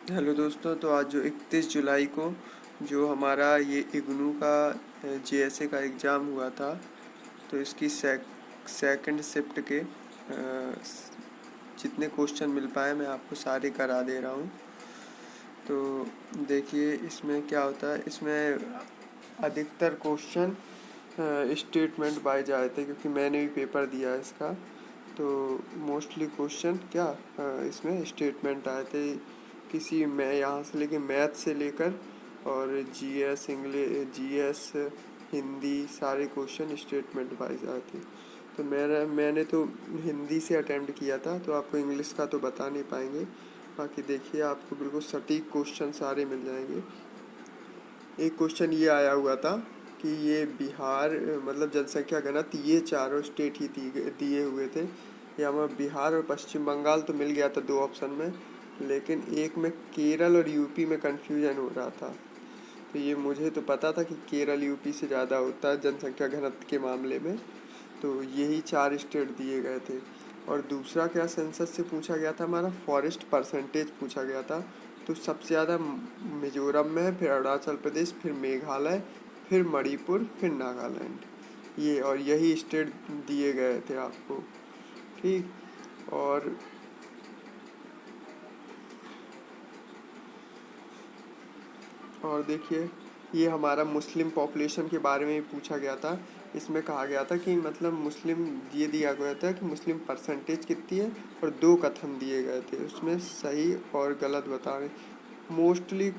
Hello दोस्तों, तो आज जो 31 जुलाई को जो हमारा ये इग्नू का जेएसए का एग्ज़ाम हुआ था, तो इसकी सेकंड शिफ्ट के जितने क्वेश्चन मिल पाए मैं आपको सारे करा दे रहा हूँ। तो देखिए इसमें क्या होता है, इसमें अधिकतर क्वेश्चन स्टेटमेंट बाय आए थे, क्योंकि मैंने भी पेपर दिया है इसका। तो मोस्टली क्वेश्चन क्या इसमें स्टेटमेंट आए थे, किसी मैं यहाँ से लेके मैथ से लेकर और जीएस इंग्लिश, जीएस हिंदी, सारे क्वेश्चन स्टेटमेंट वाइज आए थे। तो मैंने तो हिंदी से अटेम्प्ट किया था, तो आपको इंग्लिश का तो बता नहीं पाएंगे। बाकी देखिए आपको बिल्कुल सटीक क्वेश्चन सारे मिल जाएंगे। एक क्वेश्चन ये आया हुआ था कि ये बिहार मतलब जनसंख्या घनत्व, ये चारों स्टेट ही दिए हुए थे। या हमें बिहार और पश्चिम बंगाल तो मिल गया था 2 ऑप्शन में, लेकिन एक में केरल और यूपी में कन्फ्यूजन हो रहा था। तो ये मुझे तो पता था कि केरल यूपी से ज़्यादा होता है जनसंख्या घनत्व के मामले में। तो यही 4 स्टेट दिए गए थे। और दूसरा क्या सेंसस से पूछा गया था, हमारा फॉरेस्ट परसेंटेज पूछा गया था। तो सबसे ज़्यादा मिजोरम में है, फिर अरुणाचल प्रदेश, फिर मेघालय, फिर मणिपुर, फिर नागालैंड। ये और यही स्टेट दिए गए थे आपको, ठीक। और देखिए ये हमारा मुस्लिम पॉपुलेशन के बारे में भी पूछा गया था। इसमें कहा गया था कि मतलब मुस्लिम, ये दिया गया था कि मुस्लिम परसेंटेज कितनी है, और 2 कथन दिए गए थे, उसमें सही और गलत बता रहे। मोस्टली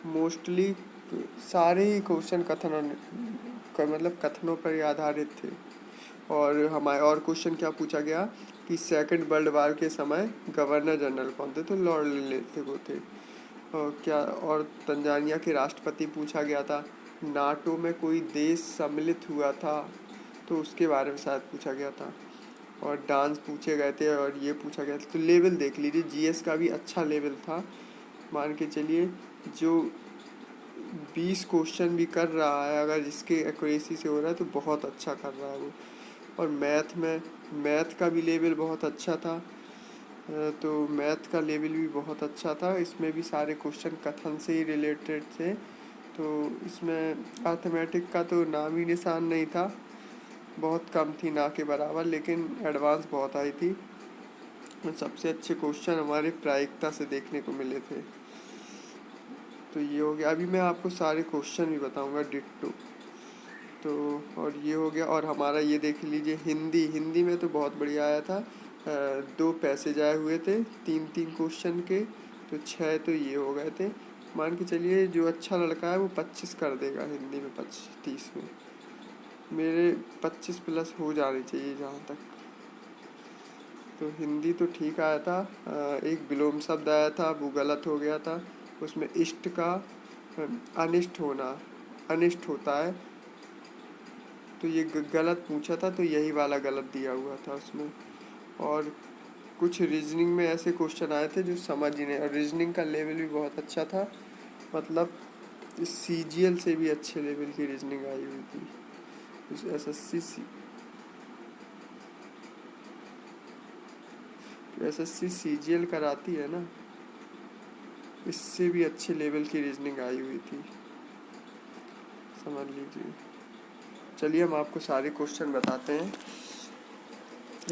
मोस्टली सारे ही क्वेश्चन कथनों का मतलब कथनों पर ही आधारित थे। और हमारे और क्वेश्चन क्या पूछा गया कि सेकंड वर्ल्ड वार के समय गवर्नर जनरल कौन थे, तो लॉर्ड लेते वो थे। और क्या, और तंजानिया के राष्ट्रपति पूछा गया था। नाटो में कोई देश सम्मिलित हुआ था, तो उसके बारे में शायद पूछा गया था। और डांस पूछे गए थे, और ये पूछा गया था। तो लेवल देख लीजिए, जीएस का भी अच्छा लेवल था। मान के चलिए जो 20 क्वेश्चन भी कर रहा है, अगर इसके एक्यूरेसी से हो रहा है तो बहुत अच्छा कर रहा है वो। और मैथ का भी लेवल बहुत अच्छा था। तो मैथ का लेवल भी बहुत अच्छा था। इसमें भी सारे क्वेश्चन कथन से ही रिलेटेड थे। तो इसमें अर्थमेटिक का तो नाम ही निशान नहीं था, बहुत कम थी ना के बराबर, लेकिन एडवांस बहुत आई थी। सबसे अच्छे क्वेश्चन हमारे प्रायिकता से देखने को मिले थे। तो ये हो गया। अभी मैं आपको सारे क्वेश्चन भी बताऊंगा डिट्टो। तो और ये हो गया। और हमारा ये देख लीजिए हिंदी में तो बहुत बढ़िया आया था। 2 पैसेज आए हुए थे 3-3 क्वेश्चन के, तो 6 तो ये हो गए थे। मान के चलिए जो अच्छा लड़का है वो 25 कर देगा हिंदी में, 25-30 में। मेरे 25 प्लस हो जाने चाहिए जहाँ तक। तो हिंदी तो ठीक आया था। एक विलोम शब्द आया था, वो गलत हो गया था। उसमें इष्ट का अनिष्ट होना, अनिष्ट होता है, तो ये गलत पूछा था, तो यही वाला गलत दिया हुआ था उसमें। और कुछ रीजनिंग में ऐसे क्वेश्चन आए थे जो समझ ही नहीं, और रीजनिंग का लेवल भी बहुत अच्छा था। मतलब सीजीएल से भी अच्छे लेवल की रीजनिंग आई हुई थी। एसएससी सीजीएल कराती है ना, इससे भी अच्छे लेवल की रीजनिंग आई हुई थी, समझ लीजिए। चलिए हम आपको सारे क्वेश्चन बताते हैं।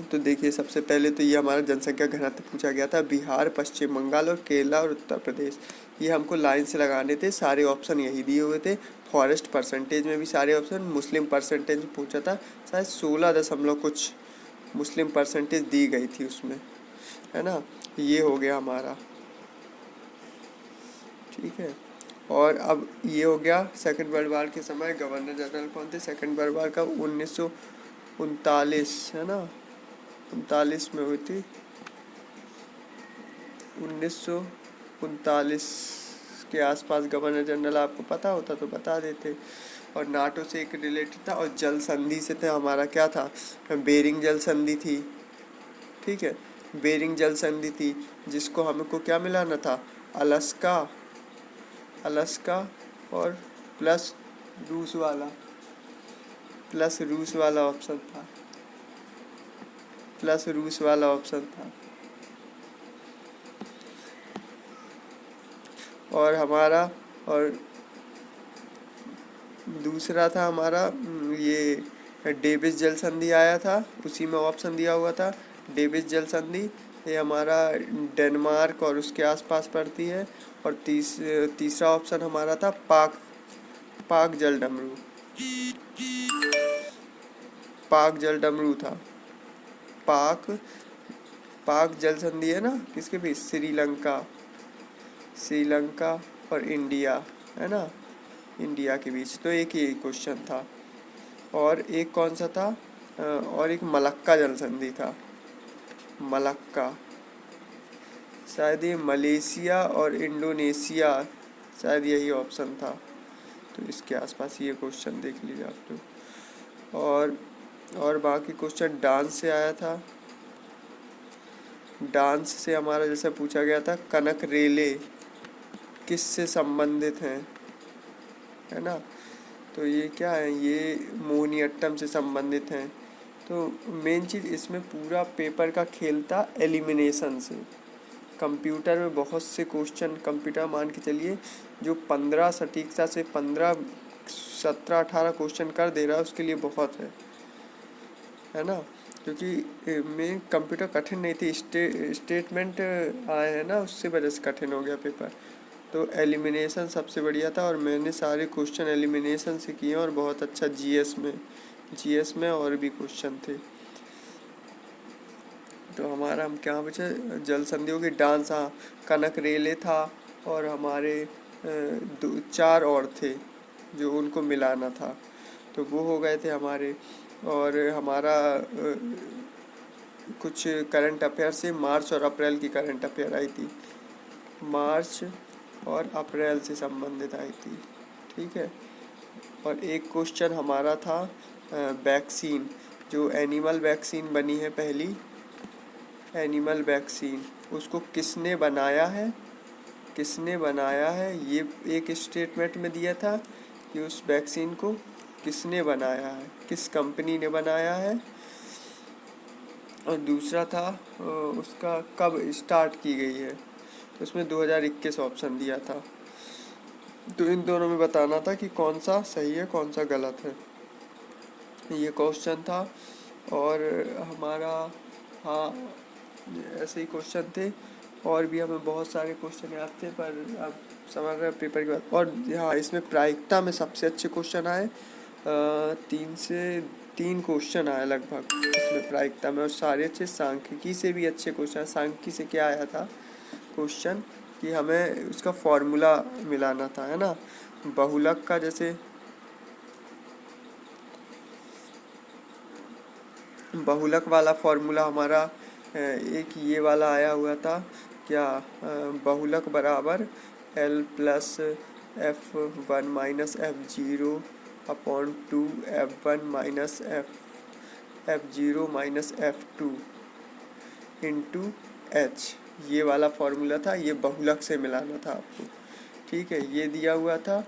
तो देखिए सबसे पहले तो ये हमारा जनसंख्या घनत्व पूछा गया था। बिहार, पश्चिम बंगाल और केरला और उत्तर प्रदेश, ये हमको लाइन से लगाने थे। सारे ऑप्शन यही दिए हुए थे। फॉरेस्ट परसेंटेज में भी सारे ऑप्शन। मुस्लिम परसेंटेज पूछा था, शायद 16 दशमलव कुछ मुस्लिम परसेंटेज दी गई थी उसमें, है ना। ये हो गया हमारा, ठीक है। और अब ये हो गया सेकंड वर्ल्ड वार के समय गवर्नर जनरल कौन थे। सेकंड वर्ल्ड वार का 1939 है ना, 39 में हुई थी। 1939 के आसपास गवर्नर जनरल, आपको पता होता तो बता देते। और नाटो से एक रिलेटेड था। और जल संधि से था हमारा, क्या था, बेरिंग जल संधि थी, ठीक है। बेरिंग जल संधि थी, जिसको हमको क्या मिलाना था, अलास्का, अलास्का और प्लस रूस वाला, प्लस रूस वाला ऑप्शन था, प्लस रूस वाला ऑप्शन था। और हमारा और दूसरा था हमारा ये डेविस जल संधि आया था, उसी में ऑप्शन दिया हुआ था डेविस जल संधि। ये हमारा डेनमार्क और उसके आसपास पड़ती है। और तीसरा ऑप्शन हमारा था पाक पाक जल डमरू। पाक जल डमरू था। पाक पाक जल संधि है ना, किसके बीच? श्रीलंका और इंडिया, है ना, इंडिया के बीच। तो एक ही क्वेश्चन था। और एक कौन सा था? और एक मलक्का जल संधि था। मलक्का, शायद ये मलेशिया और इंडोनेशिया, शायद यही ऑप्शन था। तो इसके आसपास ये क्वेश्चन देख लीजिए आप लोग। और बाकी क्वेश्चन डांस से आया था। डांस से हमारा जैसे पूछा गया था कनक रेले किस से संबंधित हैं, है ना। तो ये क्या है? ये मोहिनीअट्टम से संबंधित हैं। तो मेन चीज़ इसमें पूरा पेपर का खेल था एलिमिनेशन से। कंप्यूटर में बहुत से क्वेश्चन, कंप्यूटर मान के चलिए जो 15 सटीकता से 15 17 18 क्वेश्चन कर दे रहा है, उसके लिए बहुत है ना। क्योंकि में कंप्यूटर कठिन नहीं थी, स्टेटमेंट आए हैं ना, उससे वजह से कठिन हो गया पेपर। तो एलिमिनेशन सबसे बढ़िया था और मैंने सारे क्वेश्चन एलिमिनेशन से किए और बहुत अच्छा जीएस में और भी क्वेश्चन थे। तो हमारा हम क्या बचे? जल संधियों के डांस, हाँ, कनक रेले था और हमारे 4 और थे जो उनको मिलाना था, तो वो हो गए थे हमारे। और हमारा कुछ करंट अफेयर से मार्च और अप्रैल की करंट अफेयर आई थी, मार्च और अप्रैल से संबंधित आई थी, ठीक है। और एक क्वेश्चन हमारा था वैक्सीन, जो एनिमल वैक्सीन बनी है पहली, एनिमल वैक्सीन, उसको किसने बनाया है, ये एक स्टेटमेंट में दिया था कि उस वैक्सीन को किसने बनाया है, किस कंपनी ने बनाया है। और दूसरा था उसका कब स्टार्ट की गई है, तो उसमें 2021 ऑप्शन दिया था। तो इन दोनों में बताना था कि कौन सा सही है कौन सा गलत है, ये क्वेश्चन था। और हमारा, हाँ, ऐसे ही क्वेश्चन थे। और भी हमें बहुत सारे क्वेश्चन याद थे, पर अब समझ रहे पेपर के बाद। और हाँ, इसमें प्रायिकता में सबसे अच्छे क्वेश्चन आए, 3 क्वेश्चन आए लगभग इसमें प्रायिकता में, और सारे अच्छे। सांख्यिकी से भी अच्छे क्वेश्चन। सांख्यिकी से क्या आया था क्वेश्चन कि हमें उसका फॉर्मूला मिलाना था, है ना, बहुलक का। जैसे बहुलक वाला फॉर्मूला हमारा एक ये वाला आया हुआ था, क्या, बहुलक बराबर L+F1 - F0/-F1 - F0 - F2 into H, ये वाला फॉर्मूला था। ये बहुलक से मिलाना था आपको, ठीक है, ये दिया हुआ था।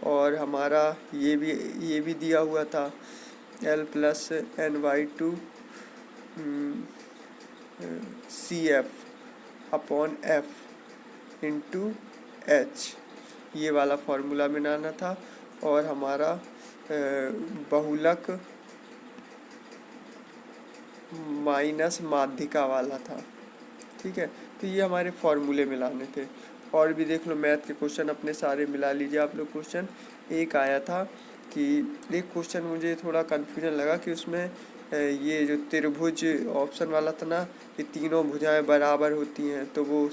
और हमारा ये भी दिया हुआ था L+Ny2 CF/F इंटू H, ये वाला फॉर्मूला बनाना था। और हमारा बहुलक माइनस माध्यिका वाला था, ठीक है। तो ये हमारे फॉर्मूले मिलाने थे। और भी देख लो मैथ के क्वेश्चन अपने सारे मिला लीजिए आप लोग। क्वेश्चन एक आया था कि एक क्वेश्चन मुझे थोड़ा कन्फ्यूजन लगा कि उसमें ये जो त्रिभुज ऑप्शन वाला था ना, ये तीनों भुजाएं बराबर होती हैं तो वो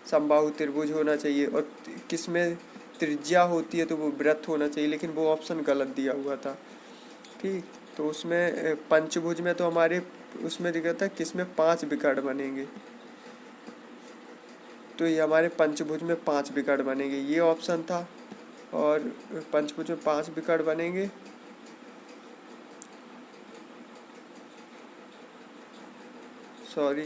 समबाहु त्रिभुज होना चाहिए, और किसमें त्रिज्या होती है तो वो वृत्त होना चाहिए, लेकिन वो ऑप्शन गलत दिया हुआ था, ठीक। तो उसमें पंचभुज में तो हमारे उसमें दिखा था किसमें 5 विकर्ण बनेंगे, तो ये हमारे पंचभुज में 5 विकर्ण बनेंगे, ये ऑप्शन था। और पंचभुज में 5 विकर्ण बनेंगे, सॉरी,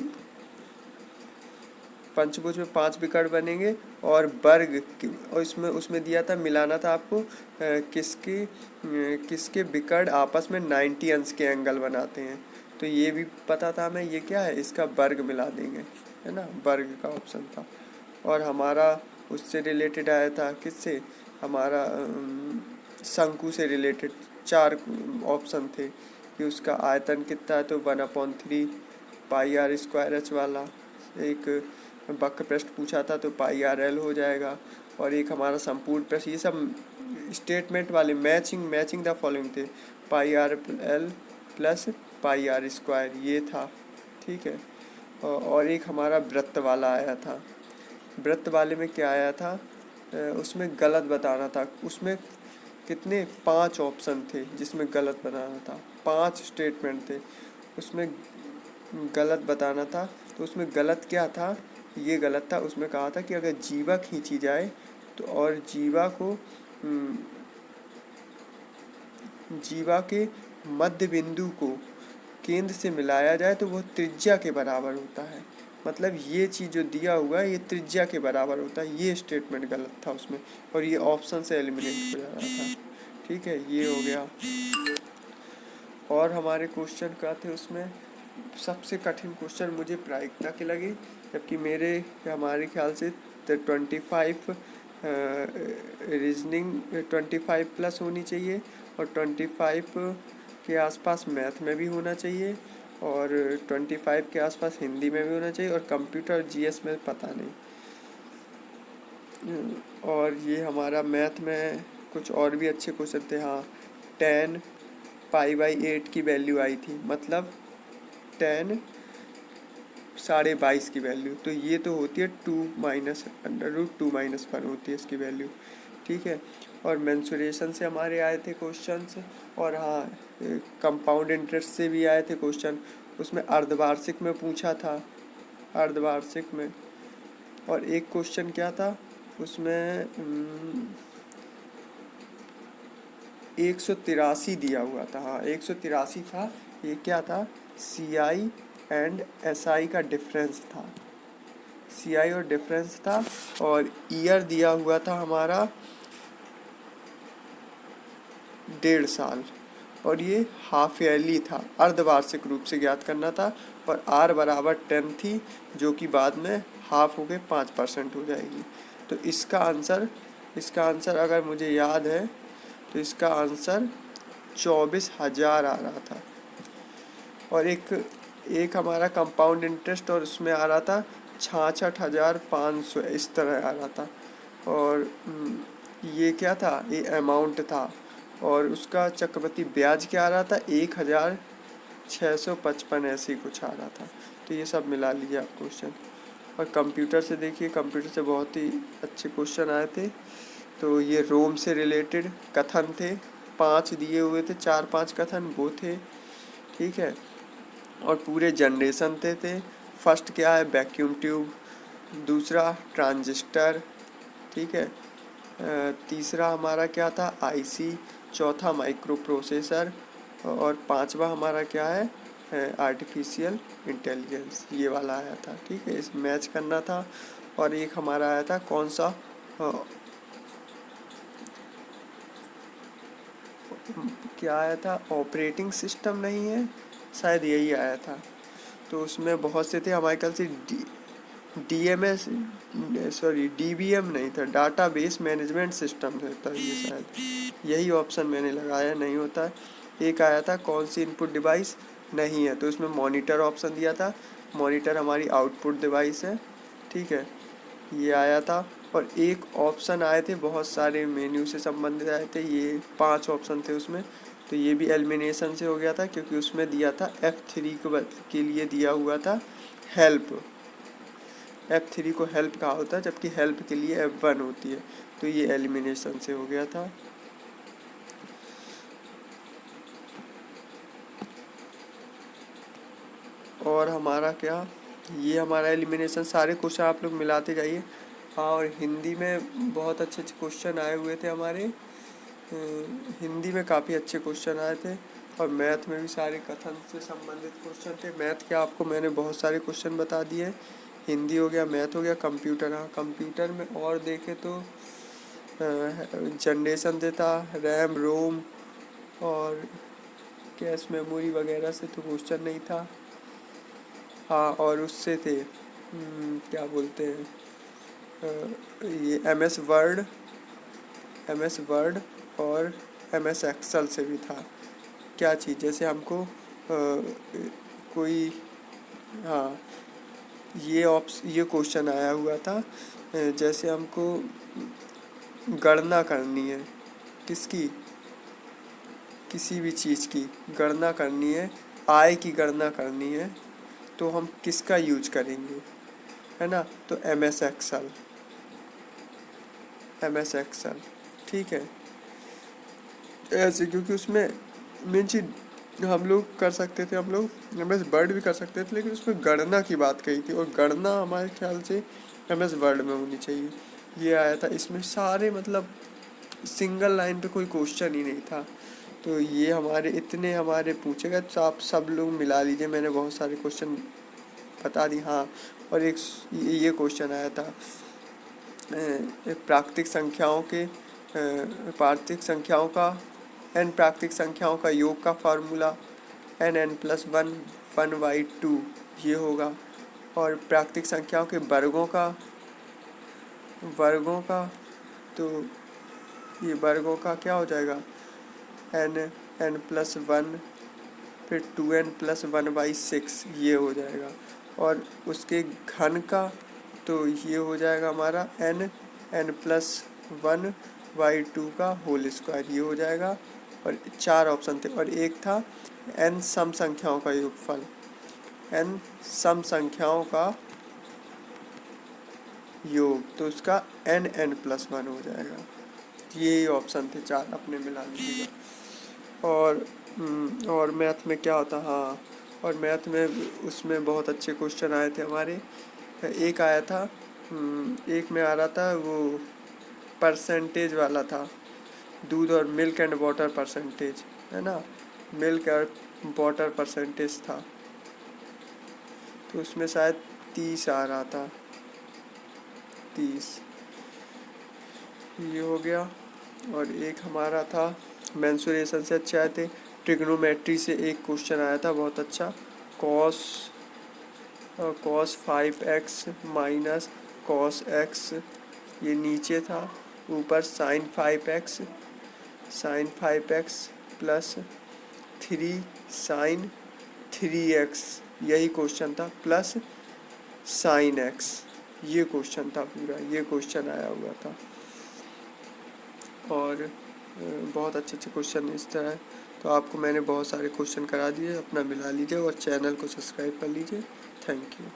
पंचभुज में 5 विकर्ण बनेंगे। और वर्ग, और उसमें दिया था, मिलाना था आपको किसके विकर्ण आपस में 90 अंश के एंगल बनाते हैं, तो ये भी पता था हमें। ये क्या है, इसका वर्ग मिला देंगे, है ना, वर्ग का ऑप्शन था। और हमारा उससे रिलेटेड आया था, किससे, हमारा शंकु से रिलेटेड। 4 ऑप्शन थे कि उसका आयतन कितना है, तो 1/3 पाई आर स्क्वायर एच वाला। एक वक्र प्रश्न पूछा था तो पाई आर एल हो जाएगा। और एक हमारा संपूर्ण प्रश्न, ये सब स्टेटमेंट वाले मैचिंग द फॉलोइंग थे, pi R L plus pi R square, ये था। ठीक है। और एक हमारा वृत्त वाला आया था। वृत्त वाले में क्या आया था, उसमें गलत बताना था। उसमें कितने, 5 ऑप्शन थे जिसमें गलत बनाना था। 5 स्टेटमेंट थे, उसमें गलत बताना था। तो उसमें गलत क्या था, ये गलत था। उसमें कहा था कि अगर जीवा खींची जाए तो, और जीवा के मध्य बिंदु को केंद्र से मिलाया जाए तो वह त्रिज्या के बराबर होता है। मतलब ये चीज़ जो दिया हुआ है ये त्रिज्या के बराबर होता है, ये स्टेटमेंट गलत था उसमें, और ये ऑप्शन से एलिमिनेट हो जा रहा था। ठीक है, ये हो गया। और हमारे क्वेश्चन क्या थे उसमें, सबसे कठिन क्वेश्चन मुझे प्रायिकता के लगे, जबकि हमारे ख्याल से 25 रीजनिंग 25 प्लस होनी चाहिए, और 25 के आसपास मैथ में भी होना चाहिए, और 25 के आसपास हिंदी में भी होना चाहिए, और कंप्यूटर जीएस में पता नहीं। और ये हमारा मैथ में कुछ और भी अच्छे क्वेश्चन थे। हाँ, 10 पाई/8 की वैल्यू आई थी, मतलब 10 22.5 की वैल्यू, तो ये तो होती है 2 माइनस √2 - 1 होती है इसकी वैल्यू। ठीक है। और मेंसुरेशन से हमारे आए थे क्वेश्चंस। और हाँ, कंपाउंड इंटरेस्ट से भी आए थे क्वेश्चन। उसमें अर्धवार्षिक में पूछा था, अर्धवार्षिक में। और एक क्वेश्चन क्या था उसमें, 183 दिया हुआ था। हाँ, 183 था। ये क्या था, CI एंड SI का डिफरेंस था। CI और डिफरेंस था, और ईयर दिया हुआ था हमारा 1.5 साल, और ये हाफ ईयरली था, अर्धवार्षिक रूप से ज्ञात करना था। और R बराबर 10 थी, जो कि बाद में हाफ हो के 5% हो जाएगी। तो इसका आंसर अगर मुझे याद है तो इसका आंसर 24,000 आ रहा था। और एक हमारा कंपाउंड इंटरेस्ट, और उसमें आ रहा था 66,500, इस तरह आ रहा था। और ये क्या था, ये अमाउंट था। और उसका चक्रवृद्धि ब्याज क्या आ रहा था, 1,655 ऐसे ही कुछ आ रहा था। तो ये सब मिला लीजिए आप क्वेश्चन। और कंप्यूटर से देखिए, कंप्यूटर से बहुत ही अच्छे क्वेश्चन आए थे। तो ये रोम से रिलेटेड कथन थे, 5 दिए हुए थे, 4-5 कथन वो थे। ठीक है। और पूरे जनरेशन थे। फर्स्ट क्या है, वैक्यूम ट्यूब। दूसरा ट्रांजिस्टर। ठीक है। तीसरा हमारा क्या था, IC। चौथा माइक्रो प्रोसेसर। और पांचवा हमारा क्या है, आर्टिफिशियल इंटेलिजेंस, ये वाला आया था। ठीक है, इस मैच करना था। और एक हमारा आया था कौन सा, क्या आया था, ऑपरेटिंग सिस्टम नहीं है शायद, यही आया था। तो उसमें बहुत से थे हमारे ख्याल से, DMS, सॉरी DBM नहीं था, डाटा बेस मैनेजमेंट सिस्टम था ये शायद, यही ऑप्शन मैंने लगाया, नहीं होता है। एक आया था कौन सी इनपुट डिवाइस नहीं है, तो इसमें मॉनिटर ऑप्शन दिया था। मॉनिटर हमारी आउटपुट डिवाइस है। ठीक है, ये आया था। और एक ऑप्शन आए थे, बहुत सारे मेन्यू से संबंधित आए थे, ये 5 ऑप्शन थे उसमें। तो ये भी एलिमिनेशन से हो गया था, क्योंकि उसमें दिया था F3 के लिए दिया हुआ था हेल्प। F3 को हेल्प कहा होता है, जबकि हेल्प के लिए F1 होती है। तो ये एलिमिनेशन से हो गया था। और हमारा क्या, ये हमारा एलिमिनेशन, सारे क्वेश्चन आप लोग मिलाते जाइए। हाँ, और हिंदी में बहुत अच्छे अच्छे क्वेश्चन आए हुए थे हमारे, हिंदी में काफ़ी अच्छे क्वेश्चन आए थे। और मैथ में भी सारे कथन से संबंधित क्वेश्चन थे। मैथ के आपको मैंने बहुत सारे क्वेश्चन बता दिए। हिंदी हो गया, मैथ हो गया, कंप्यूटर। हाँ, कंप्यूटर में और देखे तो जनरेशन देता, रैम रोम और कैश मेमोरी वगैरह से तो क्वेश्चन नहीं था। हाँ, और उससे थे क्या बोलते हैं, ये MS वर्ड और MS एक्सेल से भी था। क्या चीज़, जैसे हमको कोई, हाँ, ये क्वेश्चन आया हुआ था, जैसे हमको गणना करनी है किसकी, किसी भी चीज़ की गणना करनी है, आय की गणना करनी है, तो हम किसका यूज करेंगे, है ना। तो MS एक्सेल, ठीक है। ऐसे क्योंकि उसमें मेन चीज हम लोग कर सकते थे, हम लोग MS वर्ड भी कर सकते थे, लेकिन उसमें गणना की बात कही थी, और गणना हमारे ख्याल से MS वर्ड में होनी चाहिए। ये आया था इसमें, सारे मतलब सिंगल लाइन पे कोई क्वेश्चन ही नहीं था। तो ये हमारे पूछे गए, तो आप सब लोग मिला लीजिए, मैंने बहुत सारे क्वेश्चन बता दी। हाँ, और एक ये क्वेश्चन आया था, प्राकृतिक संख्याओं के प्राकृतिक संख्याओं का प्राकृतिक संख्याओं का योग का फार्मूला n+1 1/2 ये होगा। और प्राकृतिक संख्याओं के वर्गों का तो ये वर्गों का क्या हो जाएगा, n+1 फिर 2n+1/6 ये हो जाएगा। और उसके घन का तो ये हो जाएगा हमारा n+1/2 का होल स्क्वायर, ये हो जाएगा। और 4 ऑप्शन थे, और एक था n सम संख्याओं का योगफल, n सम संख्याओं का योग, तो उसका n+1 हो जाएगा। ये ऑप्शन थे 4, अपने मिला लीजिएगा। और मैथ में क्या होता, हाँ, और मैथ में उसमें बहुत अच्छे क्वेश्चन आए थे हमारे। एक आया था, एक में आ रहा था वो परसेंटेज वाला था, दूध और मिल्क एंड वाटर परसेंटेज, है ना, मिल्क और वाटर परसेंटेज था, तो उसमें शायद 30 आ रहा था, 30 ये हो गया। और एक हमारा था मेंसुरेशन से अच्छे आए थे, ट्रिग्नोमेट्री से एक क्वेश्चन आया था बहुत अच्छा, cos 5x minus cos x, ये नीचे था, ऊपर sin 5x plus 3 sin 3x, यही क्वेश्चन था, प्लस sin x, ये क्वेश्चन था पूरा, ये क्वेश्चन आया हुआ था। और बहुत अच्छे अच्छे क्वेश्चन इस तरह। तो आपको मैंने बहुत सारे क्वेश्चन करा दिए, अपना मिला लीजिए और चैनल को सब्सक्राइब कर लीजिए। Thank you.